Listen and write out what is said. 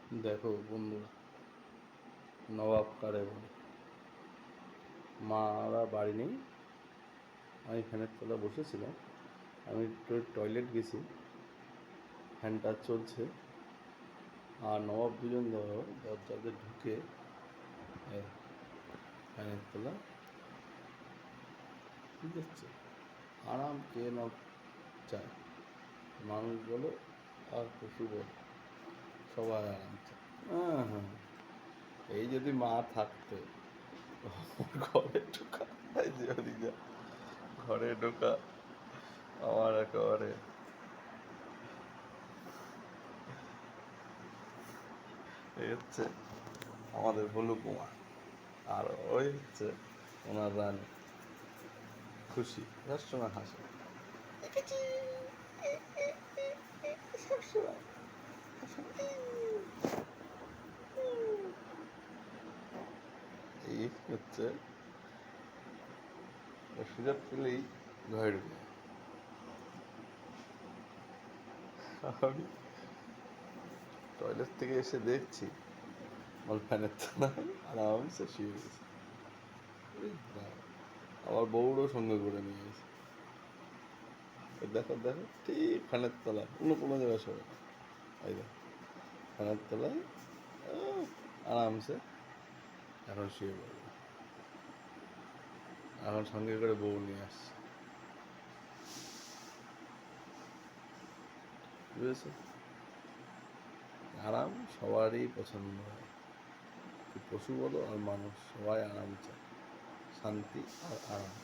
দেখো বন্ধুরা, নবাব কারে বলে। মারা বাড়ি নেই, আমি ফ্যানের তলা বসেছিলাম। আমি টয়লেট গেছি, ফ্যানটা চলছে, আর নবাব দুজন ধরো দরজাতে ঢুকে ফ্যানের তলা ঠিক আছে, আরাম কে না চায়, মানুষ বলো আর পশু বলো, সবাই আরাম চায়। হ্যাঁ হ্যাঁ, এই যদি মা থাকতো ঘরে ঢোকা, ঘরে ঢোকা আমার একেবারে এই হচ্ছে আমাদের ভলু কুমার, আর ওই হচ্ছে ওনার রানী খুশি, সবসময় হাসে। এই হচ্ছে সুযোগ পেলেই ঘরে ঢুকে। আমি টয়লেট থেকে এসে দেখছি আমার ফ্যানের তলায় আরামসে শুয়ে গেছে। আমার বউরও সঙ্গে করে নিয়ে গেছে। দেখো দেখো, ঠিক ফ্যানের তলায়, অন্য কোনো জায়গায় সরে না। এই দেখো ফ্যানের তলায় আরামসে এখন শুয়ে পড়বে। এখন সঙ্গে করে বউ নিয়ে আসছে, বুঝেছো? আরাম সবারই পছন্দ হয়, পশু বলো আর মানুষ, সবাই আরাম চায়, শান্তি আর আরাম।